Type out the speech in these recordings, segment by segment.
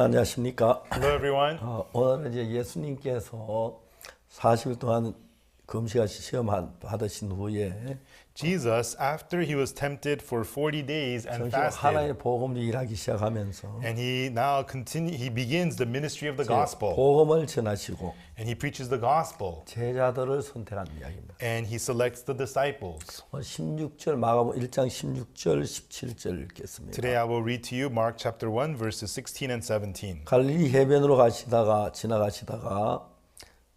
안녕하십니까? Hello, everyone. 오늘은 이제 예수님께서 40일 동안 금식하시 시험 받으신 후에 Jesus, after he was tempted for 40 days and 정식 하나의 fasted, 복음을 일하기 시작하면서 and he begins the ministry of the gospel, 복음을 전하시고 and he preaches the gospel, 제자들을 선택한 이야기입니다. and he selects the disciples. 16절 마가복음 1장 16절 17절 읽겠습니다. Today I will read to you Mark chapter 1 verses 16 and 17. 갈릴리 해변으로 지나가시다가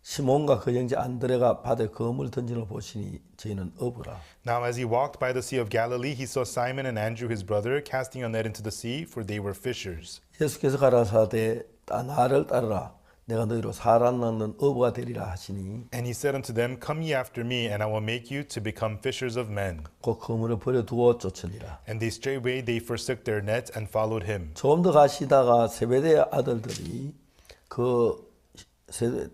시몬과 그 형제 안드레가 바다에 그물 던지는 걸 보시니 저희는 어부라. Now as he walked by the Sea of Galilee, he saw Simon and Andrew his brother casting a net into the sea, for they were fishers. 예수께서 가라사대 나를 따르라. 내가 너희로 사람 낳는 어부가 되리라 하시니 And he said unto them, Come ye after me, and I will make you to become fishers of men. 곧 그물을 버려두고 쫓으니라. And straightway they forsook their net and followed him. 조금 더 가시다가 세베대의 아들들이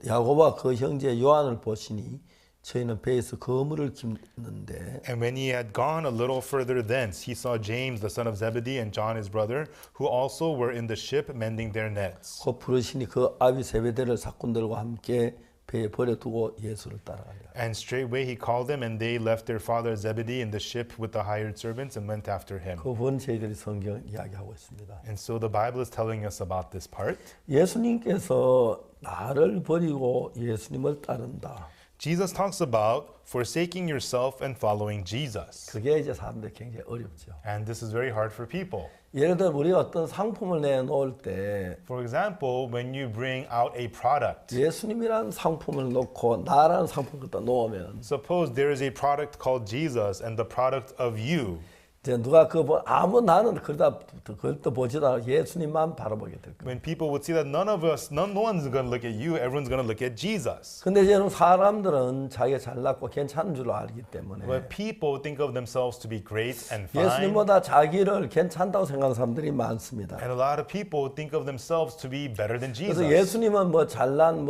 야고보와 그 형제 요한을 보시니 저희는 배에서 그물을 깁는데 And when he had gone a little further thence, he saw James the son of Zebedee and John his brother, who also were in the ship mending their nets. 곧 부르시니 그 아비 세베대를 사꾼들과 함께 배에 버려두고 예수를 따라가니라. And straightway he called them, and they left their father Zebedee in the ship with the hired servants and went after him. 그분 저희들이 성경 이야기하고 있습니다. And so the Bible is telling us about this part. 예수님께서 나를 버리고 예수님을 따른다. Jesus talks about forsaking yourself and following Jesus. 그게 이제 사람들 굉장히 어렵죠. And this is very hard for people. 예를 들어 우리가 어떤 상품을 내놓을 때 For example, when you bring out a product, 예수님이라는 상품을 놓고 나라는 상품을 갖다 놓으면 suppose there is a product called Jesus and the product of you. 이제 누가 아무 나는 그걸 또 보지도 않고 예수님만 바라보게 될 거예요. When people would see that no one's going to look at you, everyone's going to look at Jesus. 근데 이제 사람들은 자기가 잘났고 괜찮은 줄 알기 때문에 But people think of themselves to be great and fine. 예수님보다 자기를 괜찮다고 생각하는 사람들이 많습니다. And a lot of people think of themselves to be better than 그래서 Jesus. 예수님은 잘난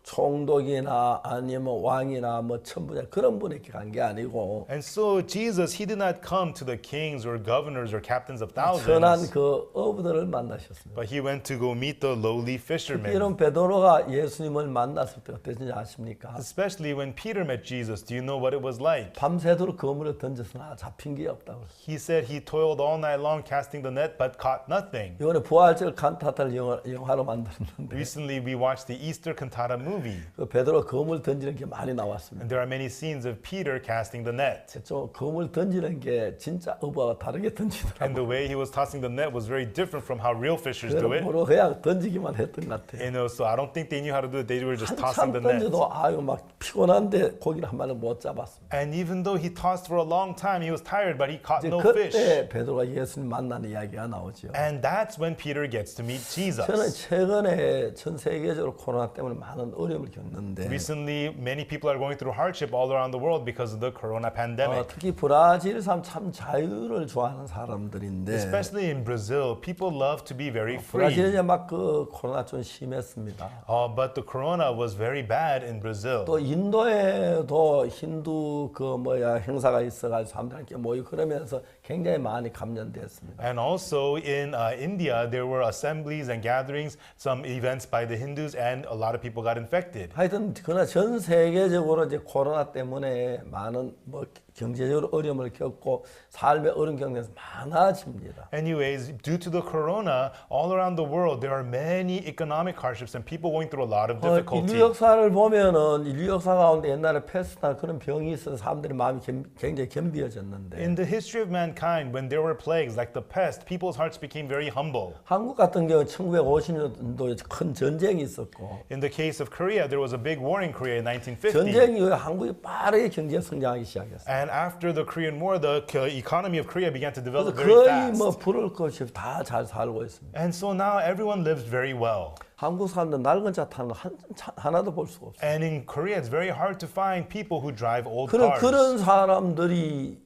총독이나 아니면 왕이나 천부장 그런 분에게 간 게 아니고 And so Jesus, he did not come to the kings or governors or captains of 천한 thousands, 그 어부들을 만나셨습니다. but he went to go meet the lowly fishermen. 이런 베드로가 예수님을 만났을 때 어땠는지 아십니까? Especially when Peter met Jesus, do you know what it was like? 밤새도록 그물을 던져서 잡힌 게 없다고. He said he toiled all night long casting the net but caught nothing. 이번에 부활절 칸타타를 영화로 만들었는데 Recently we watched the Easter cantata movie, 그 베드로 그물 던지는 게 많이 나왔습니다. and there are many scenes of Peter casting the net. 좀 그물 던지는 게 진짜 어부와 다르게 던지더라고요. And the way he was tossing the net was very different from how real fishers do it. 모르고 그냥 던지기만 했던 것 같아요. So I don't think they knew how to do it. They were just tossing 한참 the net. 던져도 아유 막 피곤한데 고기를 한 마리 못 잡았습니다. And even though he tossed for a long time, he was tired, but he caught 이제 no 그때 fish. 베드로가 예수님 만나는 이야기가 나오죠. And that's when Peter gets to meet 저는 Jesus. 최근에 전 세계적으로 코로나 때문에 많은 어려움을 겪는데 Recently, many people are going through hardship all around the world because of the corona pandemic. 특히 브라질 사람 참 자유를 좋아하는 사람들인데 Especially in Brazil, people love to be very 브라질에 free. 막 그 코로나 좀 심했습니다. But the corona was very bad in Brazil. 또 인도에도 힌두 행사가 있어가지고 사람들 함께 모이고 그러면서 굉장히 많이 감염됐습니다. And also in India, there were assemblies and gatherings, some events by the Hindus, and a lot of people got infected. 하여튼 그러나 전 세계적으로 이제 코로나 때문에 많은 경제적으로 어려움을 겪고 삶의 어려운 경우에서 많아집니다. Anyways, due to the corona, all around the world, there are many economic hardships and people going through a lot of difficulty. 인류 역사를 보면은 인류 역사 가운데 옛날에 패스나 그런 병이 있어서 사람들의 마음이 굉장히 겸비해졌는데 In the history of mankind, when there were plagues like the pest, people's hearts became very humble. 한국 같은 경우 1950년도에 큰 전쟁이 있었고 In the case of Korea, there was a big war in Korea in 1950. 전쟁 이후에 한국이 빠르게 경제 성장하기 시작했어요. And after the Korean War, the economy of Korea began to develop 그래서 very 거의 fast. 부를 것 없이 다 잘 살고 있습니다. And so now everyone lives very well. 한국 사람들 낡은 차 타는 거 하나도 볼 수가 없어요. And in Korea, it's very hard to find people who drive old 그런 cars. 사람들이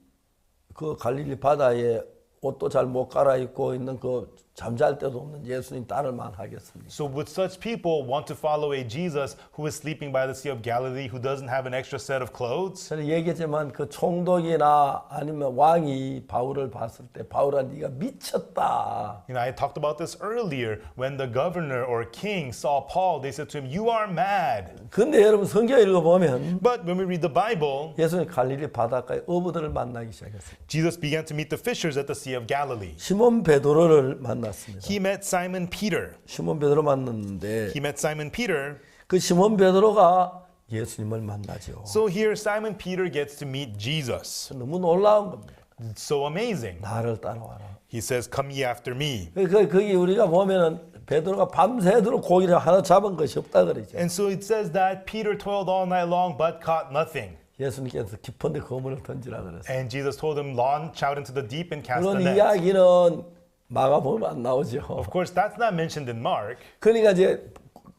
그 갈릴리 바다에 옷도 잘 못 갈아입고 있는 그 잠잘 때도 없는 예수님 따를만 하겠습니다. So would such people want to follow a Jesus who is sleeping by the Sea of Galilee, who doesn't have an extra set of clothes? 저는 얘기했지만 그 총독이나 아니면 왕이 바울을 봤을 때 바울아 네가 미쳤다. I talked about this earlier. When the governor or king saw Paul, they said to him, "You are mad." 근데 여러분 성경 읽어보면 But when we read the Bible, 예수님 갈릴리 바닷가에 어부들을 만나기 시작했어요. Jesus began to meet the fishers at the Sea of Galilee. 시몬 베드로를 만났습니다. He met Simon Peter. 시몬 베드로 만났는데 He met Simon Peter. 그 시몬 베드로가 예수님을 만나죠. So here Simon Peter gets to meet Jesus. 너무 놀라운 겁니다. It's so amazing. 나를 따라와라. He says, "Come ye after me." 거기 우리가 보면은 베드로가 밤새도록 고기를 하나 잡은 것이 없다 그러죠. And so it says that Peter toiled all night long but caught nothing. 예수님께서 깊은데 그물을 던지라 그랬어요. And Jesus told him, "Launch out into the deep and cast the 그런 net." 이야기는 마가복음에 안 나오죠. Of course, that's not mentioned in Mark. 그러니까 이제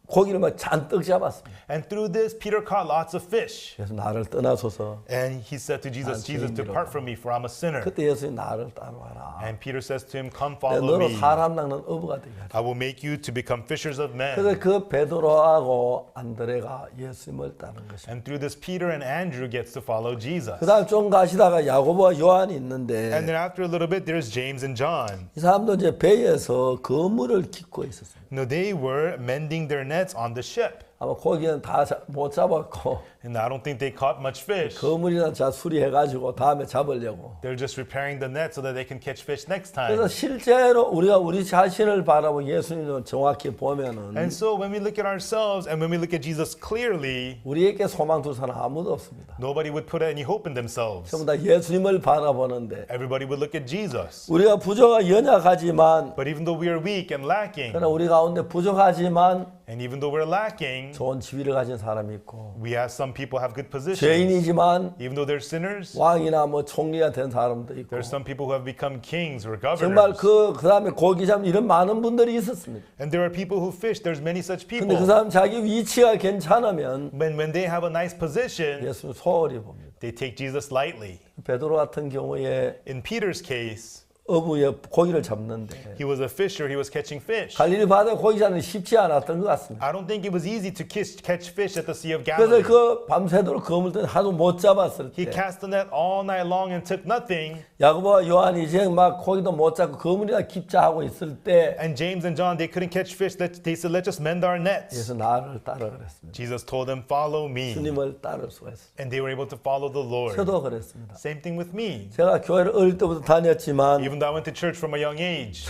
고기를 막 잔뜩 잡았습니다. And through this, Peter caught lots of fish. 그래서 나를 떠나소서. And he said to Jesus, "Jesus, depart from me, for I'm a sinner." 그때 예수님 나를 따라와라. And Peter says to him, "Come 내가 follow 너로 me. 사람 낚는 어부가 되게 하라. I will make you to become fishers of men." 그래서 그 베드로하고 안드레가 예수님을 따른 것입니다. And through this, Peter and Andrew gets to follow Jesus. 그다음 좀 가시다가 야고보와 요한이 And 있는데 then after a little bit, there's James and John. 이 사람도 이제 배에서 그물을 깃고 있었어요. No, they were mending their nets on the ship. 아마 고기는 다 못 잡았고 And I don't think they caught much fish. 그물이나 자 수리해가지고 다음에 잡으려고. They're just repairing the net so that they can catch fish next 그래서 time. 실제로 우리가 우리 자신을 바라보고 예수님을 정확히 보면은 And so when we look at ourselves and when we look at Jesus clearly, 우리에게 소망 둘 사람 아무도 없습니다. nobody would put any hope in themselves. 전부 다 예수님을 바라보는데 Everybody would look at Jesus. 우리가 부족하 연약하지만 But even though we are weak and lacking, 그러나 우리 가운데 부족하지만 and even though we're lacking, 좋은 지위를 가진 사람이 있고 we have some people have good positions. 죄인이지만 Even though they're sinners, 왕이나 뭐 총리가 된 사람도 있고 there's some people who have become kings or 정말 governors. 그다음에 고기 잡는 이런 많은 분들이 있었습니다. And there are people who fish. There's many such 근데 그 people. 사람 자기 위치가 괜찮으면 When they have a nice position, 예수를 소홀히 봅니다. they take Jesus lightly. 베드로 같은 경우에 In Peter's case, 어부에 고기를 잡는데 he was a fisher. He was catching fish. 갈릴리 바다에 고기 잡는 게 쉽지 않았던 것 같습니다. I don't think it was easy to catch fish at the Sea of 그래서 Galilee. 그 밤새도록 그물 때 하도 못 잡았을 He 때 cast the net all night long and took nothing. 야고보와 요한이 이제 막 고기도 못 잡고 그물이나 깊자하고 있을 때 And James and John, they couldn't catch fish. They said, "Let's just mend our nets." 예수 나를 따라 그랬습니다. Jesus told them, "Follow me." 주님을 따를 수가 있어요. And they were able to follow the Lord. 저도 그랬습니다. Same thing with me. 제가 교회를 어릴 때부터 다녔지만 Even though I went to church from a young age,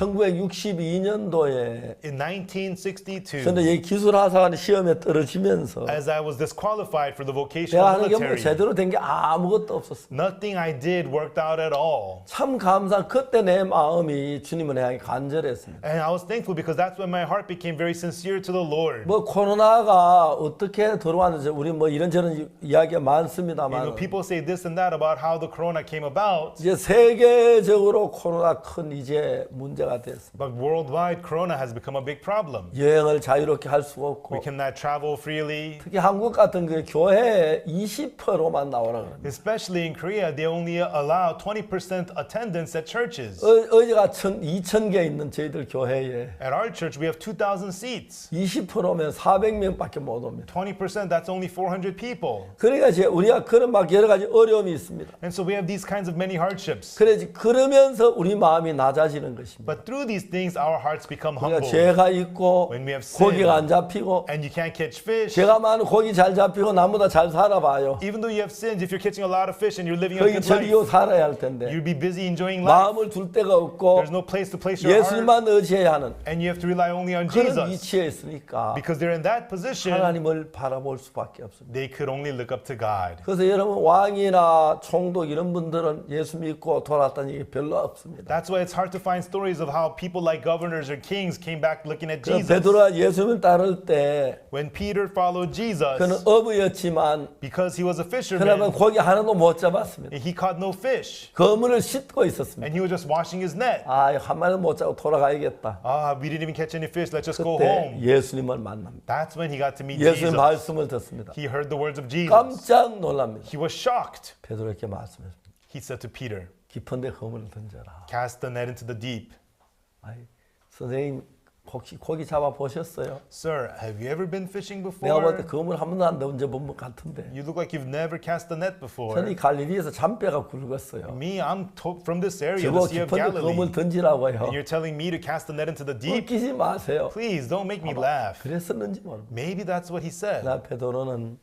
1962년도에 in 1962, 저는 이 기술하사관 시험에 떨어지면서 as I was disqualified for the vocational 내가 하는 게 뭐 military, 제대로 된 게 아무것도 없었어요. nothing I did worked out at all. 참 감사. 그때 내 마음이 주님을 향해 간절했습니다. And I was thankful because that's when my heart became very sincere to the Lord. 뭐 코로나가 어떻게 들어왔는지 우리 뭐 이런저런 이야기가 많습니다만 People say this and that about how the corona came about, 이제 세계적으로 코로나 큰 이제 문제가 됐습니다. but worldwide, corona has become a big problem. 여행을 자유롭게 할 수가 없고 We cannot travel freely. 특히 한국 같은 그 교회에 20%만 나오라 그럽니다. Especially in Korea, they only allow 20% attendance at churches. 어제가 2,000개 있는 저희들 교회에 At our church, we have 2,000 seats. 20%면 400명밖에 못 옵니다. 20%, that's only 400 people. 그러니까 이제 우리가 그런 막 여러 가지 어려움이 있습니다. And so we have these kinds of many hardships. 그러면서 우리 마음이 낮아지는 것입니다. But through these things, our hearts become 우리가 humble. 죄가 있고 When we have sin, 고기가 안 잡히고 and you can't catch fish. 죄가 많은 고기 잘 잡히고 나보다 잘 살아봐요. Even though you have sins, if you're catching a lot of fish and you're living a 거기 good life, 즐기고 살아야 할 텐데 you'll be busy enjoying life. 마음을 둘 데가 없고 There's no place to place your heart, 예수님만 의지해야 하는 and you have to rely only on 그런 Jesus. 위치에 있으니까 Because they're in that position, 하나님을 바라볼 수밖에 없습니다. they could only look up to God. 그래서 여러분 왕이나 총독 이런 분들은 예수 믿고 돌아왔다는 얘기 별로 없습니다. That's why it's hard to find stories of how people like governors or kings came back looking at 그래서 Jesus. 베드로가 예수님을 따를 때 When Peter followed Jesus, 그는 어부였지만 because he was a 그러면 fisherman, 고기 하나도 못 잡았습니다. he caught no fish, 그물을 씻고 있었습니다. and he was just washing his net. 한 마리도 못 잡고 돌아가야겠다. We didn't even catch any fish. Let's just go 그때 home. 예수님을 만납니다. That's when he got to meet 예수님 Jesus. 말씀을 듣습니다. He heard the words of Jesus. 깜짝 놀랍니다. He was shocked. 베드로에게 말씀했습니다. He said to Peter, 깊은데 그물을 던져라. "Cast the net into the deep." 선생님 혹시 고기 잡아 보셨어요? Sir, have you ever been fishing 내가 볼 때 before? 그물 한 번도 안 던져본 것 같은데. You look like you've never cast a net 저는 before. 이 갈릴리에서 잔뼈가 굵었어요. Me, I'm from this area, the 저거 Sea of 깊은데 그물 Galilee. 던지라고요. And you're telling me to cast the net into the deep? 웃기지 마세요. Please don't make me laugh. 그랬었는지 모르겠어요. Maybe that's what he said. 나 베드로는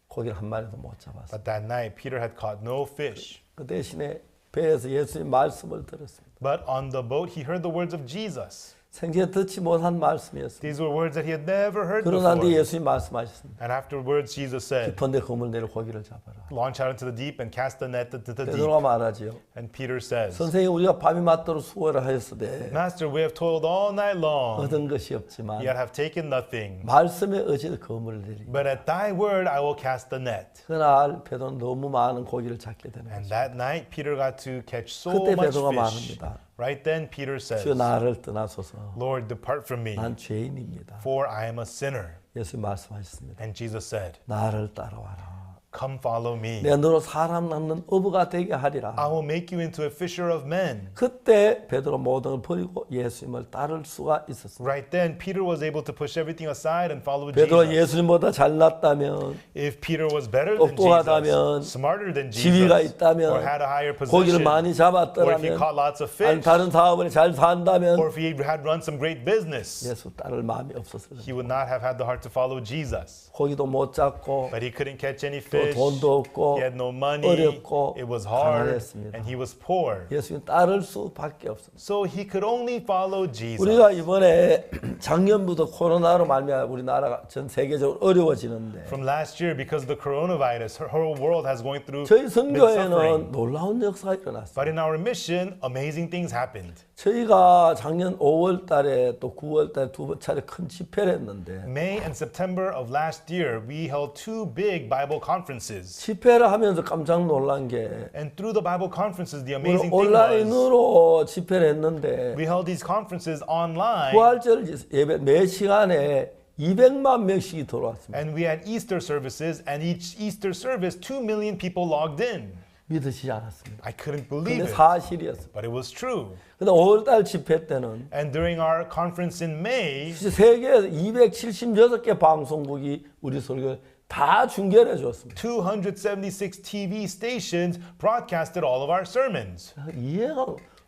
고기를 한 마리도 못 잡았어요. But that night, Peter had caught no fish. 그 대신에 배에서 예수님 말씀을 들었습니다. But on the boat, he heard the words of Jesus. 생전에 듣지 못한 말씀이었습니다. These were words that he had never heard 그러고 난 뒤에 before. 예수님 말씀하셨습니다. And afterwards, Jesus said, 깊은데 그물 내려 고기를 잡아라. launch out into the deep and cast the net into the deep. 베드로가 말하지요. And Peter says, 선생님 우리가 밤이 맞도록 수고를 하였으되 Master, we have toiled all night long, 얻은 것이 없지만 yet have taken nothing. 말씀에 의지해 그물을 내리. But at thy word I will cast the net. 그날 베드로는 너무 많은 고기를 잡게 되는 And 거죠. that night Peter got to catch so 그때 much 베드로가 fish. 말합니다. Right then Peter says, 주여 나를 떠나소서. Lord, depart from me, 난 죄인입니다. for I am a sinner. 예수님 말씀하셨습니다. And Jesus said, 나를 따라와라. come follow me. 내가 너로 사람 낳는 어부가 되게 하리라. I will make you into a fisher of men. 그때 베드로 모든 걸 버리고 예수님을 따를 수가 있었습니다. Right then Peter was able to push everything aside and follow 베드로 Jesus. 예수님보다 잘났다면 If Peter was better than 똑똑하다면, Jesus, smarter than 지위가 Jesus, 있다면, or had a higher 고기를 position, 많이 or if he 잡았더라면, caught lots of 아니 fish, 다른 사업을 잘 산다면 or if he had run some great business, 예수 따를 마음이 없었을 he 거예요. would not have had the heart to follow Jesus. 고기도 못 잡고 But he couldn't catch any 또 fish. 돈도 없고 He had no money. 어렵고 It was hard, 가난했습니다. and he was poor. 예수님 따를 수밖에 없습니다. So he could only follow Jesus. 우리가 이번에 작년부터 코로나로 말미암아 우리나라가 전 세계적으로 어려워지는데 From last year, because of the coronavirus, our whole world has going through 저희 big 선교에는 suffering. 놀라운 역사가 일어났어요. But in our mission, amazing things happened. 저희가 작년 5월 달에 또 9월 달에 두 차례 큰 집회를 했는데 May and September of last year, we held two big Bible conferences. 집회를 하면서 깜짝 놀란 게 And through the Bible conferences, the 우리 amazing thing was 온라인으로 집회를 했는데 we held these conferences online, 부활절 예배 매 시간에 200만 명씩이 들어왔습니다. and we had Easter services, and each Easter service, 2 million people logged in. 믿으시지 않았습니다. I couldn't believe 근데 it, 사실이었습니다. but it was true. 근데 5월달 집회 때는 And during our conference in May, 세계에서 276개 방송국이 우리 설교를 다 중계를 해줬습니다. 276 TV stations broadcasted all of our sermons. 이해가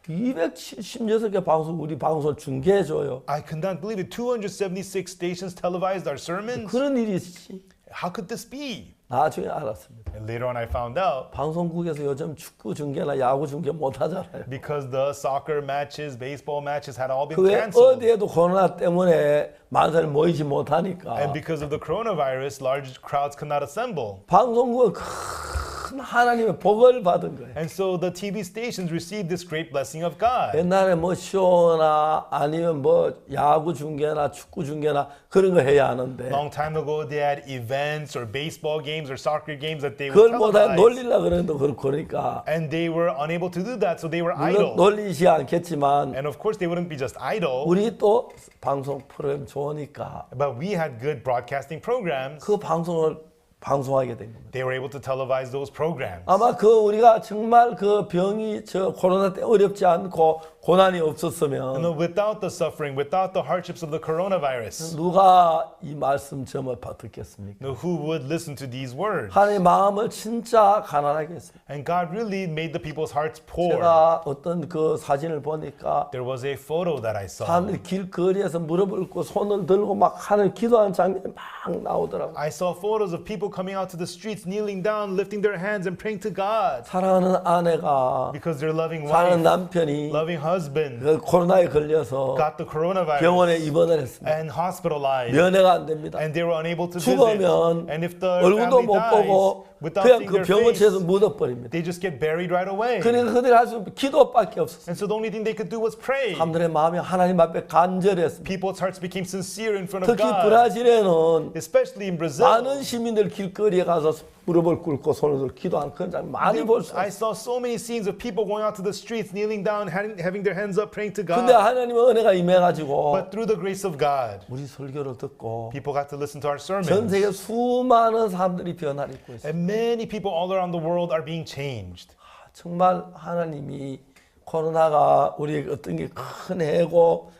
276개 방송 우리 방송을 중계해줘요. I could not believe it. 276 stations televised our sermons. 그런 일이 있지. How could this be? 나중에 알았습니다. And later on, I found out 방송국에서 요즘 축구 중계나 야구 중계 못 하잖아요. because the soccer matches, baseball matches had all been 그 외 canceled. 어디에도 코로나 때문에 많은 사람이 모이지 못하니까 And because of the coronavirus, large crowds could not assemble. 방송국은 큰 하나님의 복을 받은 거예요. And so the TV stations received this great blessing of God. 옛날에 뭐 쇼나 아니면 뭐 야구 중계나 축구 중계나 그런 거 해야 하는데 Long time ago, they had events or baseball games or soccer games that they would 그걸 못해 televise. 놀리려고 그러는데 그러니까 And they were unable to do that, so they were 물론 idle. 놀리지 않겠지만 And of course, they wouldn't be just idle, 우리 또 방송 프로그램 좋으니까 but we had good broadcasting programs. 그 방송을 방송하게 된 겁니다. They were able to televise those programs. 아마 그 우리가 정말 그 병이 저 코로나 때 어렵지 않고 고난이 없었으면 And without the suffering, without the hardships of the coronavirus, 누가 이 말씀 점을 듣겠습니까? who would listen to these words? 하나님 마음을 진짜 가난하게 했습니다. And God really made the people's hearts poor. 제가 어떤 그 사진을 보니까 There was a photo that I saw. 사람들이 길거리에서 무릎을 꿇고 손을 들고 막 하늘 기도하는 장면이 막 나오더라고요. I saw photos of people coming out to the streets, kneeling down, lifting their hands and praying to God 사랑하는 아내가 because their loving 사랑하는 wife, 남편이 loving husband 그 코로나에 걸려서 got the coronavirus 병원에 입원을 했습니다. and hospitalized. 면회가 안 됩니다. And they were unable to visit. 죽으면 And if the 얼굴도 family 못 dies 보고 without 그냥 seeing 그 their face, 병원체에서 묻어버립니다. they just get buried right away. 그러니까 그들이 할 수 없는 기도밖에 없었어요. And so the only thing they could do was pray. 사람들의 마음이 하나님 앞에 간절했습니다. People's hearts became sincere in front of 특히 God. 브라질에는 Especially in Brazil. 많은 시민들 길거리에 가서 무릎을 꿇고 손을 들고 기도하는 그런 장면 많이 볼 수 I 있어요. saw so many scenes of people going out to the streets, kneeling down, having their hands up, praying to 근데 God. 하나님의 은혜가 임해가지고 But through the grace of God, 우리 설교를 듣고 people got to listen to our 전 sermons. 세계 수많은 사람들이 변화를 입고 있어요. And many people all around the world are being changed. 정말 하나님이 코로나가 우리에게 어떤 게 큰 해고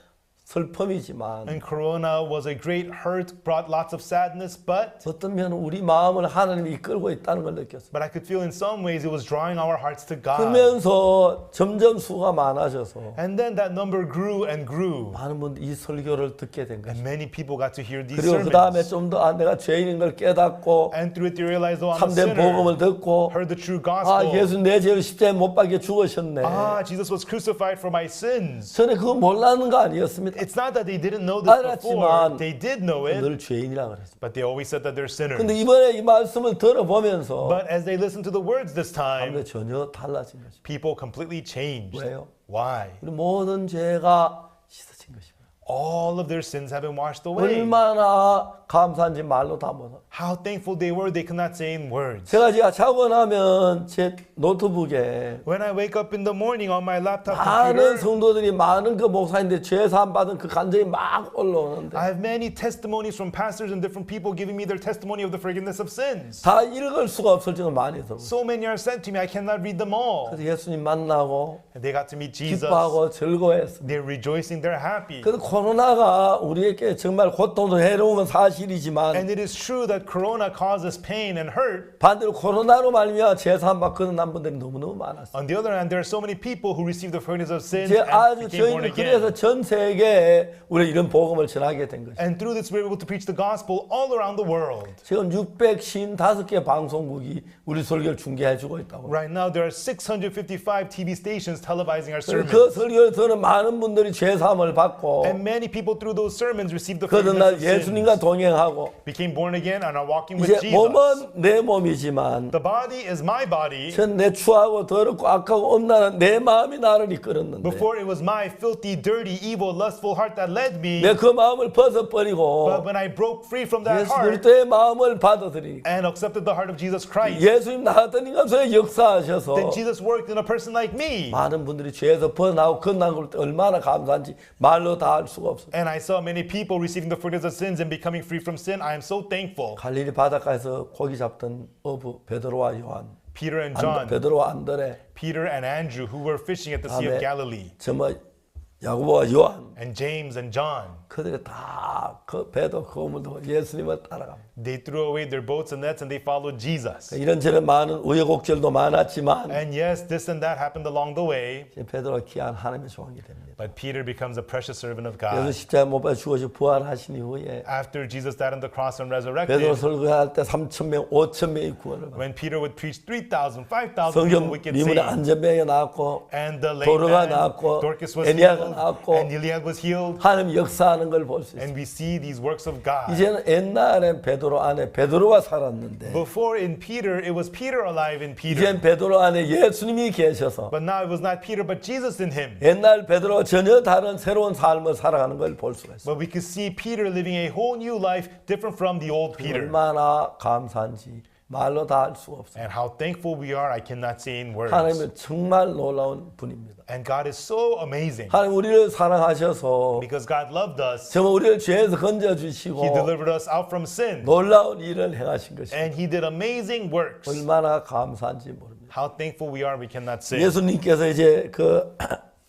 슬픔이지만 And Corona was a great hurt, brought lots of sadness, but 어떤 면은 우리 마음을 하나님이 이끌고 있다는 걸 느꼈어요. I could feel in some ways it was drawing our hearts to God. 그러면서 점점 수가 많아져서 And then that number grew and grew. 많은 분들이 이 설교를 듣게 된 And 거죠. many people got to hear these 그리고 그 다음에 sermons. 좀 더 내가 죄인인 걸 깨닫고 And through it they realized, oh, I'm a 참된 복음을 sinner. 듣고 Heard the true 아 gospel. 예수 내 죄를 십자가에 못 박혀 죽으셨네. Jesus was crucified for my sins. 전에 그거 몰랐는 거 아니었습니다. It's not that they didn't know this before. 알았지만 They did know it, 늘 죄인이라 그랬어요. but they always said that they're sinners. 근데 이번에 이 말씀을 들어보면서 But as they listened to the words this time, 근데 전혀 달라진 거죠. people completely changed. 왜요? Why? 우리 모든 죄가 씻어진 것입니다. All of their sins have been washed away. 얼마나 감사한지 말로 다 못하. How thankful they were, they could not say in words. 제가 자고 나면 제 노트북에 When I wake up in the morning on my laptop 많은 computer, 성도들이 많은 그 목사인데 죄 사함 받은 그 감정이 막 올라오는데 I have many testimonies from pastors and different people giving me their testimony of the forgiveness of sins. 다 읽을 수가 없을 정도로 많이 들어요. So many are sent to me, I cannot read them all. 그래서 예수님 만나고 And they got to meet Jesus. 기뻐하고 즐거워했습니다. They're rejoicing, they're happy. 그래서 코로나가 우리에게 정말 고통도 해로운 건 사실이지만 And it is true that Corona causes pain and hurt. 반대로 코로나로 말미암아 제사함 받고 난 분들이 너무너무 많았어요. On the other hand, there are so many people who received the forgiveness of sins 제 and 아주 became born 저희는 그래서 again. 전 세계에 우리 이런 복음을 전하게 된 거죠. And through this, we're able to preach the gospel all around the world. 지금 655개 방송국이 우리 설교를 중계해주고 있다고. Right now, there are 655 TV stations televising our 그 sermons. 설교를 듣는 많은 분들이 죄사함을 받고 And many people through those sermons received the 그런 forgiveness 날 of sins, 예수님과 동행하고 became born again, and are walking with 이제 Jesus. 몸은 내 몸이지만 The body is my body. 전 내 추하고 더럽고 악하고 엄란한 내 마음이 나를 이끌었는데 Before it was my filthy, dirty, evil, lustful heart that led me. 내 그 마음을 벗어버리고 But when I broke free from that 예수 heart 그리스도의 마음을 받아들이니까 and accepted the heart of Jesus Christ, 예수님 나 같은 인간 속에 역사하셔서 then Jesus worked in a person like me. 많은 분들이 죄에서 벗어나고 건난 걸 얼마나 감사한지 말로 다 할 수가 없어요. And I saw many people receiving the forgiveness of sins and becoming free from sin. I am so thankful. 갈릴리 바닷가에서 고기 잡던 어부 베드로와 요한, Peter and John, 베드로와 안드레, Peter and Andrew, who were fishing at the Sea of Galilee, 정말 야고보와 요한 and James and John, 그들이 다 그 배도 그물도 예수님을 따라갑니다. they threw away their boats and nets and they followed Jesus. 이런저런 많은 우여곡절도 많았지만 And yes, this and that happened along the way, 베드로가 귀한 하나님의 종이 됩니다. but Peter becomes a precious servant of 예수 God. 십자가에 못 박혀 죽어서 부활하신 이후에 After Jesus died on the cross and 베드로 resurrected, 설교할 때 3,000명, 5,000명이 구원을 받았어요. when Peter would preach 3,000, 5,000 people 성경 would get 미문에 saved. 안전병이 나왔고 And the lame 도로가 man, 나왔고 Dorcas was 에리야가 healed, 나왔고 and Eliab was healed. 하나님 역사하는 걸 볼 수 있어요. And we see these works of God. 이제는 옛날엔 베드로 안에 베드로가 살았는데 Before in Peter, it was Peter alive in Peter. 이젠 베드로 안에 예수님이 계셔서 But now it was not Peter, but Jesus in him. 옛날 베드로가 전혀 다른 새로운 삶을 살아가는 걸 볼 수가 있어요. But we could see Peter living a whole new life different from the old Peter. 얼마나 감사한지 말로 다 할 수가 없어요. And how thankful we are, I cannot say in words. 하나님은 정말 놀라운 분입니다. And God is so amazing 하나님 우리를 사랑하셔서 because God loved us. 정말 우리를 죄에서 He 건져주시고 delivered us out from sin. 놀라운 일을 행하신 것입니다. And He did amazing works. 얼마나 감사한지 모릅니다. How thankful we are, we cannot say. 예수님께서 이제 그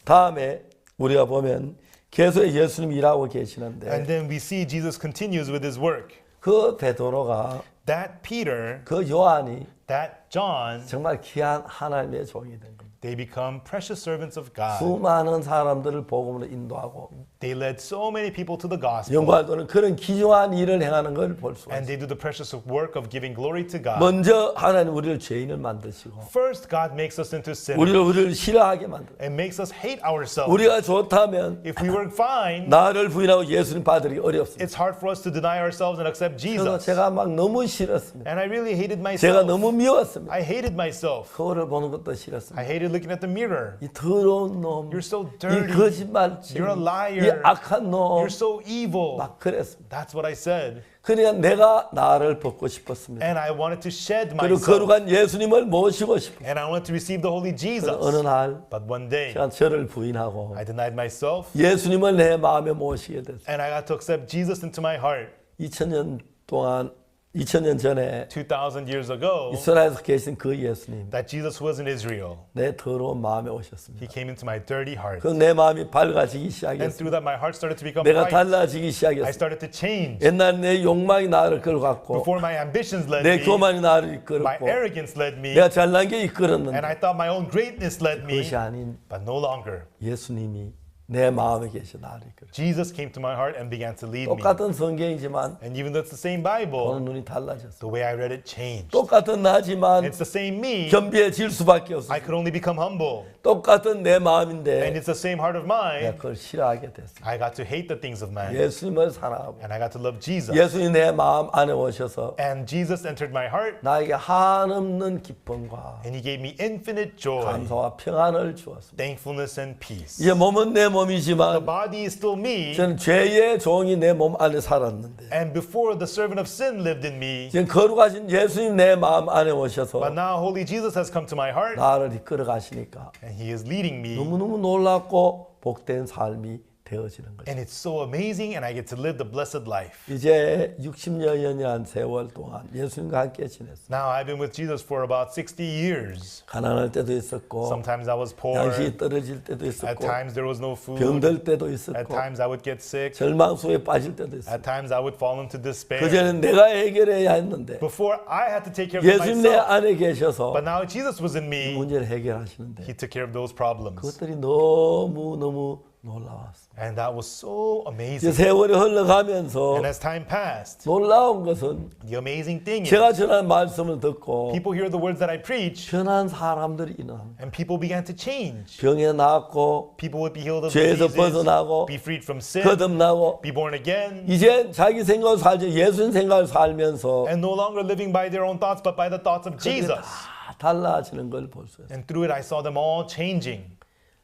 다음에 우리가 보면 계속 예수님이 일하고 계시는데 And then we see Jesus continues with His work. 그 베드로가 That Peter, 그 요한이 that John, 정말 귀한 하나님의 종이 된 겁니다. they become precious servants of God. 수많은 사람들을 복음으로 인도하고 They led so many people to the gospel. 영광도는 그런 기묘한 일을 행하는 걸 볼 수가 And 있어요. they do the precious work of giving glory to God. 먼저 하나님 우리를 죄인을 만드시고 First, God makes us into sinners 우리를 싫어하게 만들어요. and makes us hate ourselves. 우리가 좋다면 If we were fine, 나를 부인하고 예수님 받으기 어렵습니다. it's hard for us to deny ourselves and accept 그래서 Jesus. 제가 막 너무 싫었습니다. And I really hated 제가 myself. 너무 미웠습니다. I hated myself. 거울을 보는 것도 I 싫었습니다. hated looking at the mirror. 이 더러운 놈, You're so 이 dirty. 거짓말쟁이, You're a 이 liar. 악한 놈, You're so evil. 막 그랬습니다. That's what I said. 그러니까 내가 나를 벗고 싶었습니다. And I wanted to shed 그리고 myself. 거룩한 예수님을 모시고 싶어요. And I wanted to receive the holy Jesus. 어느 날 But one day, 제가 저를 부인하고 I denied myself. 예수님을 내 마음에 모시게 됐어요. And I got to accept Jesus into my heart. 2000년 동안 2000년 전에 2,000 years ago, 이스라엘에서 계신 그 예수님, that Jesus was in Israel. 내 더러운 마음에 오셨습니다. He came into my dirty heart. 그 내 마음이 밝아지기 And 시작했습니다. through that, my heart started to become 내가 bright. 달라지기 I 시작했습니다. started to change. 옛날 내 욕망이 나를 끌어갔고 Before my ambitions led 내 me, 교만이 나를 my 이끌었고 arrogance led me, 내가 잘난 게 and 이끌었는데 I thought my own greatness led me, 그것이 아닌 but no longer. 예수님이 내 마음에 계셔 나를 이끌어. Jesus came to my heart and began to lead me. 똑같은 성경이지만 And even though it's the same 보는 Bible, 눈이 달라졌어. the way I read it changed. 똑같은 나지만 It's the same me. 겸비해질 수밖에 없어. I could only become humble. 똑같은 내 And 마음인데 it's the same heart of 내가 mine. 그걸 싫어하게 됐어. I got to hate the things of man. 예수님을 사랑하고 And I got to love Jesus. 예수님 내 마음 안에 오셔서 And Jesus entered my heart. 나에게 한없는 기쁨과 And he gave me infinite joy, 감사와 평안을 주었습니다. thankfulness, and peace. 이제 몸은 내 The 몸이지만 body is still me. 저는 죄의 종이 내 몸 안에 살았는데 And before, the servant of sin lived in me. 지금 거룩하신 예수님 내 마음 안에 오셔서 But now holy Jesus has come to my heart. 나를 이끌어 가시니까 And he is leading me. 너무너무 놀랍고 복된 삶이 되어지는 거죠. And it's so amazing, and I get to live the blessed life. 이제 60여 년이란 세월 동안 예수님과 함께 지냈어요. Now I've been with Jesus for about 60 years. 가난할 때도 있었고 Sometimes I was poor. 양식이 떨어질 때도 At 있었고 times there was no food. 병들 때도 At 있었고 times I would get sick. 절망수에 빠질 때도 있었고 At times I would fall into despair. 그전에는 내가 해결해야 했는데 Before, I had to take care of it 예수님 내 myself. 안에 계셔서 But now Jesus was in me. 문제를 해결하시는데 He took care of those problems. 그것들이 너무너무 놀라웠어요. And that was so 이제 amazing. 세월이 흘러가면서 And as time passed, 놀라운 것은 the amazing thing is 제가 전한 말씀을 듣고 people hear the words that I preach, 변한 사람들이 일어납니다. and people began to change. 병에 나았고 People would be healed of 죄에서 diseases, 벗어나고 be freed from sin, 거듭나고 be born again, 이제 자기 생각을 살죠. 예수님 생각을 살면서 and no longer living by their own thoughts, but by the thoughts of 그들이 Jesus. 다 달라지는 걸 볼 수 있어요. And through it, I saw them all changing.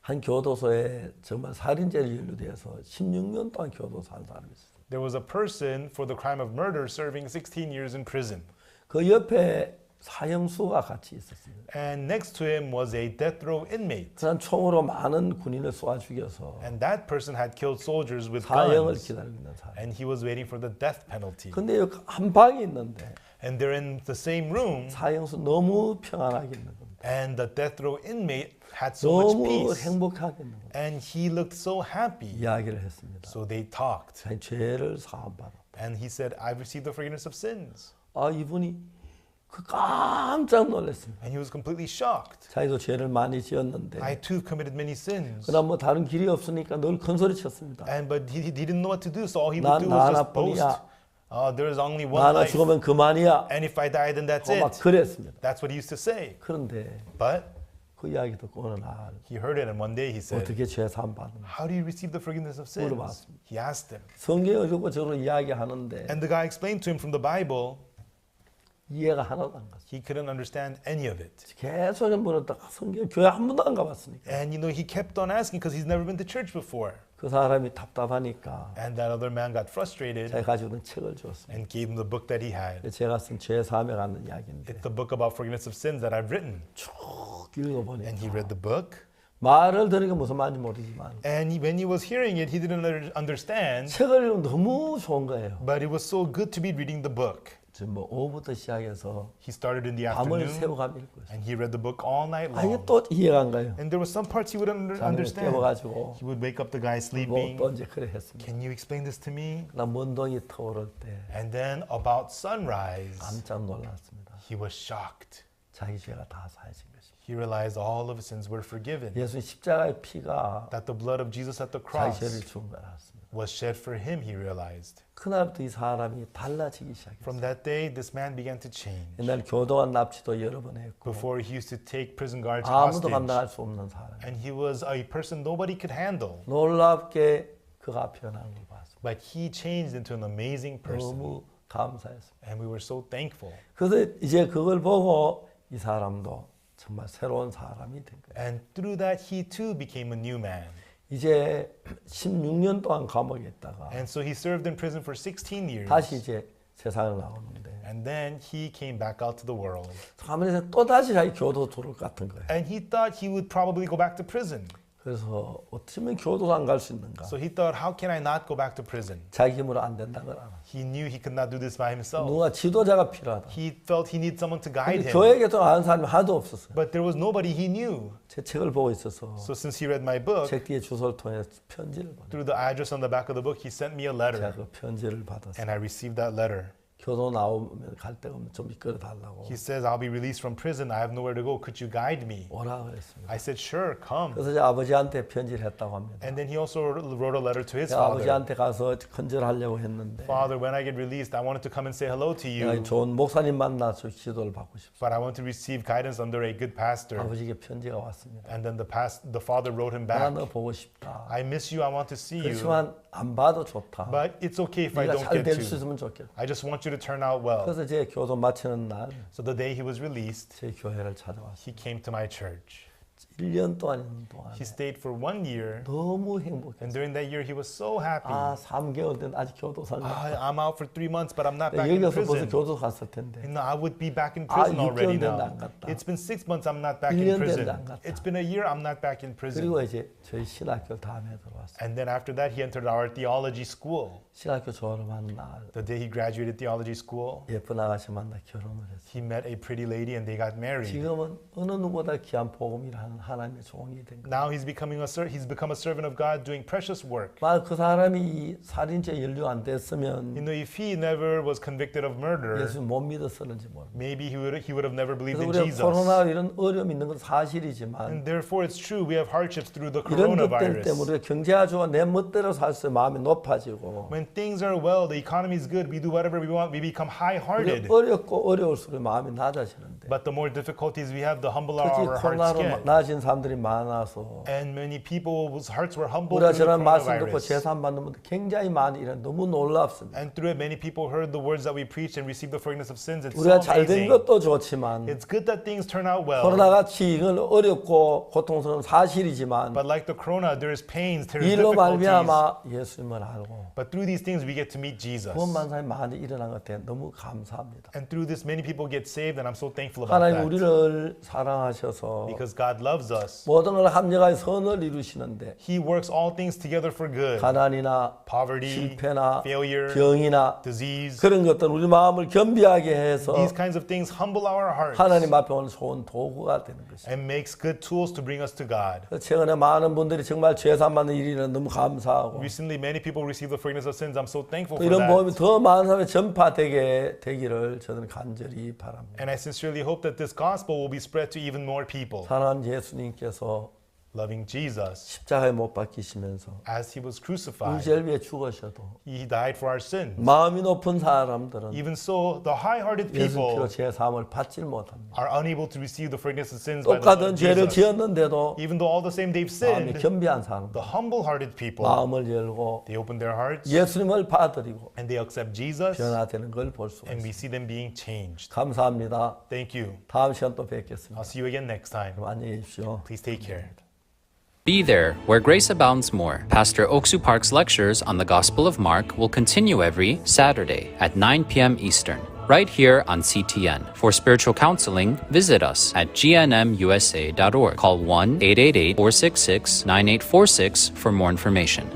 한 교도소에 정말 살인죄를 연루돼서 16년 동안 교도소 한 사람이 있어요. There was a person for the crime of murder serving 16 years in prison. 그 옆에 사형수가 같이 있었습니다. And next to him was a death row inmate. 그 사람 총으로 많은 군인을 쏘아 죽여서 And that person had killed soldiers with 사형을 guns. 기다리고 있는 사람. And he was waiting for the death penalty. 근데 여기 한 방에 있는데 And they're in the same room. 사형수 너무 평안하게 있는 겁니다. And the death row inmate had so much 너무 peace. 행복하게 있는 겁니다. And he looked so happy. 이야기를 했습니다. So they talked. 자기 죄를 사함받아. And he said, I've received the forgiveness of sins. 아 이분이 그 깜짝 놀랐습니다. And he was completely shocked. 자기도 죄를 많이 지었는데 I too committed many sins. 그다음 뭐 다른 길이 없으니까 늘 큰 소리 쳤습니다. But he didn't know what to do. So all he would do 나 was just boast. 하나뿐이야. There is only one 나나 life. 죽으면 그만이야. And if I die, then that's 막 it. 그랬습니다. That's what he used to say. 그런데 But 그 이야기 듣고 어느 날 he heard it, and one day he said, 어떻게 죄 사함 받는 how do you receive the forgiveness of sins? 물어봤습니다. He asked him. 성경에 어쩌고 저쩌고 이야기하는데 And the guy explained to him from the Bible. 이해가 하나도 안 갔어요. He couldn't understand any of it. 계속 물었다가 성경 교회 한 번도 안 가봤으니까 And he kept on asking because he's never been to church before. 그 사람이 답답하니까 And that other man got frustrated 제가 가지고 있는 책을 줬습니다. and gave him the book that he had. 제가 쓴 죄 사함에 관한 이야기인데 It's the book about forgiveness of sins that I've written. 쭉 And he 읽어보니까 read the book. 말을 들으니까 무슨 말인지 모르지만 And when he was hearing it, he didn't understand. 책을 읽으면 너무 좋은 거예요. But it was so good to be reading the book. 지금 뭐 오후부터 시작해서 He started in the 밤을 afternoon 새워가며 읽고 있어요. and he read the book all night 아 이게 long. 또 이해가 안 가요. And there were some parts he wouldn't understand. 깨워가지고 He would wake up the guy 뭐 sleeping. 또 이제 그래 했습니다. Can you explain this to me? 나 먼동이 터오를 때 And then about sunrise, 깜짝 놀랐습니다. he was shocked. 자기 죄가 다 사해진 것입니다. He realized all of his sins were forgiven. 예수님 십자가의 피가 That the blood of Jesus at the 자기 죄를 cross 준 거였습니다. was shed for him, he realized. 그날부터 이 사람이 달라지기 시작했어요. From that day, this man began to change. 옛날 교도관 납치도 여러 번 했고 Before, he used to take prison guards 아무도 hostage. 감당할 수 없는 사람. And he was a person nobody could handle. 놀랍게 그가 변한 걸 봤습니다. But he changed into an amazing person. 너무 감사했습니다. And we were so thankful. 그래서 이제 그걸 보고 이 사람도 정말 새로운 사람이 된 거예요. And through that, he too became a new man. 이제 16년 동안 감옥에 있다가 And so he served in prison for 16 years. 다시 이제 세상을 나오는데 And then he came back out to the world. 가만히 또 다시 자기 교도소를 같은 거예요. And he thought he would probably go back to prison. 그래서 어쩌면 교도소 안 갈 수 있는가? So he thought, how can I not go back to prison? 자기 힘으로 안 된다는 걸 알아. He knew he could not do this by himself. 누가 지도자가 필요하다. He felt he needed someone to guide 근데 him. 교회에 또 아는 사람이 하나도 없었어요. But there was nobody he knew. 제 책을 보고 있어서 So since he read my book, 책 뒤에 주소를 통해 편지를 보내. through the address on the back of the book, he sent me a 제가 letter. 그 편지를 받았어요. And I received that letter. 교도 나오면 갈 데가 없으면 좀 이끌어 달라고 He says, I'll be released from prison. I have nowhere to go. Could you guide me? 오라 그랬습니다. I said, sure, come. 그래서 제 아버지한테 편지를 했다고 합니다. And then he also wrote a letter to his 제가 father. 아버지한테 가서 컨절하려고 했는데 Father, when I get released, I wanted to come and say hello to 내가 you. 좋은 목사님 만나서 기도를 받고 싶어요. But I want to receive guidance under a good pastor. 아버지에게 편지가 왔습니다. And then the father wrote him 나 back. 너 보고 싶다. I miss you. I want to see you. 그렇지만 안 봐도 좋다. But it's okay if I 네가 don't 잘 get 될 수 to. 있으면 좋겠다. I just want you to turn out well. 그래서 제 교도 마치는 날 제 So the day he was released, 교회를 찾아왔어요. he came to my church. 1년 동안 동안 He stayed for 1 year. 너무 행복했어요. And during that year, he was so happy. 아, 3개월 된 아직 교도 살다. I'm out for 3 months, but I'm not back in 여기서 벌써 prison. 교도 갔을 텐데. And I would be back in prison already 6개월 됐는데 안 now. 갔다. It's been 6 months, I'm not back 1년 in 됐는데 prison. 안 갔다. It's been a year, I'm not back in prison. 그리고 이제 저희 신학교 다음에 들어왔어요. And then after that, he entered our theology school. 신학교 졸업한 날 The day he graduated theology school, 예쁜 아가씨 만나 결혼을 했어요. he met a pretty lady and they got married. 지금은 어느 누구보다 귀한 복음이라는 하나님의 종이 된 거예요. Now he's become a servant of God doing precious work. 만약 그 사람이 이 살인죄 연루 안 됐으면 You know, if he never was convicted of murder, 예수 못 믿었었는지 모릅니다. maybe he would have never believed 그래서 in 우리가 Jesus. 코로나 이런 어려움이 있는 건 사실이지만 And therefore, it's true we have hardships through the 이런 것들 coronavirus. 때문에 우리가 경제가 좋아 내 멋대로 살 수 마음이 높아지고 When things are well, the economy is good, we do whatever we want, we become high-hearted. 우리가 어렵고 어려울수록 마음이 낮아지는데 But the more difficulties we have, the humbler 특히 our hearts 코로나로 get. 낮아진 사람들이 많아서 And many people's hearts were humbled 우리가 through the 저런 말씀 듣고 coronavirus. 재산 받는 분들 굉장히 많이 이런 너무 놀랍습니다. And through it, many people heard the words that we preached and received the forgiveness of sins. It's so 우리가 잘 된 amazing. 것도 좋지만 It's good that things turn out well. 코로나 같이 이건 어렵고 고통스러운 사실이지만 But like the corona, there is pains, there is 일로 difficulties. 말미암아 예수님을 알고 But through these things, we get to meet Jesus. 구원받은 사람이 많이 일어난 것 같아 너무 감사합니다. And through this, many people get saved, and I'm so thankful about 하나님 that. 우리를 사랑하셔서 Because God loves us. 모든 걸 합력하여 선을 이루시는데 He works all things together for good. 가난이나 Poverty, 실패나 failure, 병이나 disease. 그런 것들 우리 마음을 겸비하게 해서 These kinds of things humble our hearts 하나님 앞에 오는 좋은 도구가 되는 것입니다. and makes good tools to bring us to God. 최근에 많은 분들이 정말 죄산 받는 일이라 너무 감사하고 Recently, many people received the forgiveness of sins. I'm so thankful 또 for 이런 that. 모험이 더 많은 사람에 전파되게 되기를 저는 간절히 바랍니다. And I sincerely hope that this gospel will be spread to even more people. 사랑하는 예수님께서 Loving Jesus, 십자가에 못 박히시면서 as he was crucified, 우리를 위해 죽으셔도 he died for our sins. 마음이 높은 사람들은 Even so, the high-hearted 예수 피로 people 제 삶을 받질 못합니다. are unable to receive the forgiveness of sins by the blood 똑같은 of 죄를 Jesus. 지었는데도 Even though all the same they've 마음이 sinned, 겸비한 사람들 the humble-hearted people, 마음을 열고 they open their hearts 예수님을 받아들이고 and they accept Jesus, 변화되는 걸 볼 수가 and we 있습니다. see them being changed. 감사합니다. Thank you. 다음 시간 또 뵙겠습니다. I'll see you again next time. 그럼 안녕히 계십시오. Please take care. Be there where grace abounds more. Pastor Oksu Park's lectures on the Gospel of Mark will continue every Saturday at 9 p.m. Eastern, right here on CTN. For spiritual counseling, visit us at gnmusa.org. Call 1-888-466-9846 for more information.